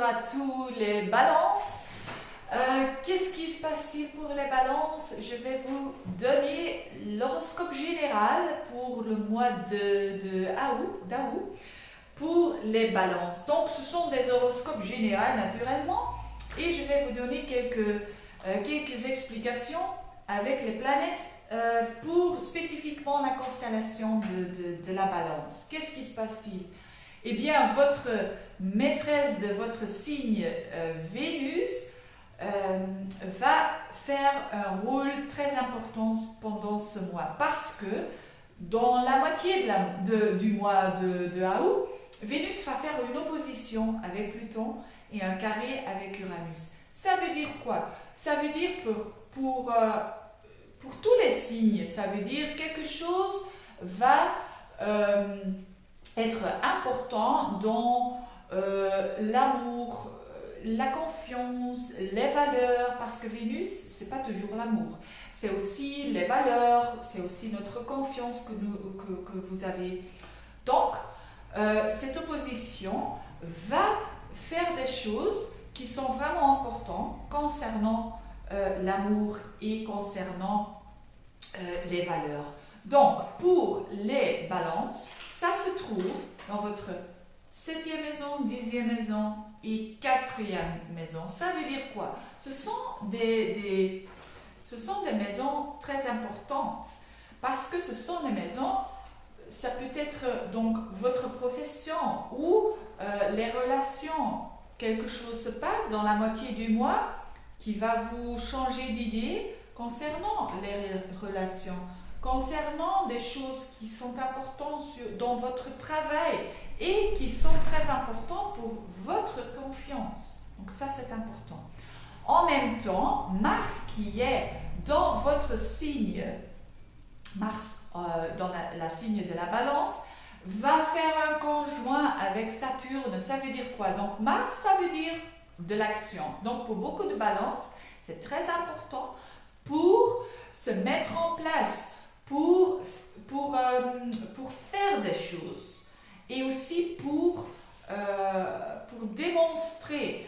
à tous les balances. Qu'est-ce qui se passe-t-il pour les balances? Je vais vous donner l'horoscope général pour le mois d'août pour les balances. Donc ce sont des horoscopes généraux naturellement et je vais vous donner quelques explications avec les planètes pour spécifiquement la constellation de la balance. Qu'est-ce qui se passe-t-il? Eh bien, votre maîtresse de votre signe Vénus va faire un rôle très important pendant ce mois parce que dans la moitié du mois de août, Vénus va faire une opposition avec Pluton et un carré avec Uranus. Ça veut dire quoi? Ça veut dire pour tous les signes, ça veut dire quelque chose va être important dans l'amour, la confiance, les valeurs, parce que Vénus, c'est pas toujours l'amour, c'est aussi les valeurs, c'est aussi notre confiance que vous avez. Donc, cette opposition va faire des choses qui sont vraiment importantes concernant l'amour et concernant les valeurs. Donc, pour les balances, ça se trouve dans votre 7e maison, 10e maison et 4e maison. Ça veut dire quoi? Ce sont des maisons très importantes parce que ce sont des maisons, ça peut être donc votre profession ou les relations. Quelque chose se passe dans la moitié du mois qui va vous changer d'idée concernant les relations, concernant des choses qui sont importantes dans votre travail et qui sont très importantes pour votre confiance. Donc ça, c'est important. En même temps, Mars qui est dans votre signe, Mars dans la signe de la balance, va faire un conjoint avec Saturne. Ça veut dire quoi? Donc Mars, ça veut dire de l'action. Donc pour beaucoup de balances, c'est très important pour se mettre en place, pour faire des choses et aussi pour démontrer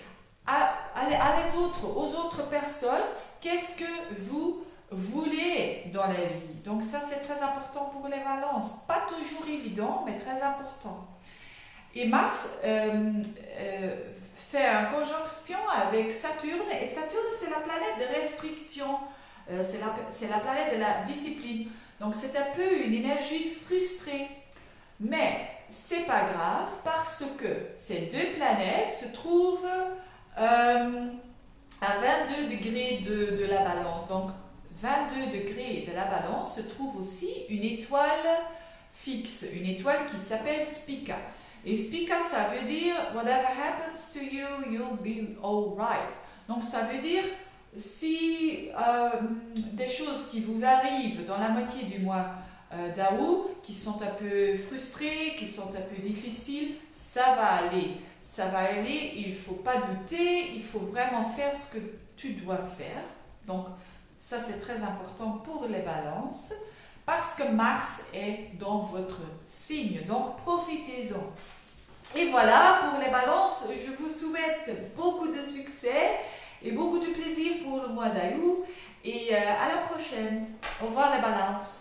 aux autres personnes qu'est-ce que vous voulez dans la vie. Donc ça, c'est très important pour les balances. Pas toujours évident, mais très important. Et Mars fait une conjonction avec Saturne, et Saturne, c'est la planète de restriction, c'est la planète de la discipline. Donc c'est un peu une énergie frustrée. Mais c'est pas grave parce que ces deux planètes se trouvent à 22 degrés de la balance. Donc 22 degrés de la balance se trouve aussi une étoile fixe, une étoile qui s'appelle Spica. Et Spica, ça veut dire whatever happens to you, you'll be alright. Donc ça veut dire si des choses qui vous arrivent dans la moitié du mois d'août, qui sont un peu frustrées, qui sont un peu difficiles, ça va aller. Ça va aller, il ne faut pas douter, il faut vraiment faire ce que tu dois faire. Donc ça, c'est très important pour les balances parce que Mars est dans votre signe. Donc profitez-en. Et voilà, pour les balances, je vous souhaite beaucoup de succès et beaucoup de plaisir pour le mois d'août. Et à la prochaine. Au revoir les balances.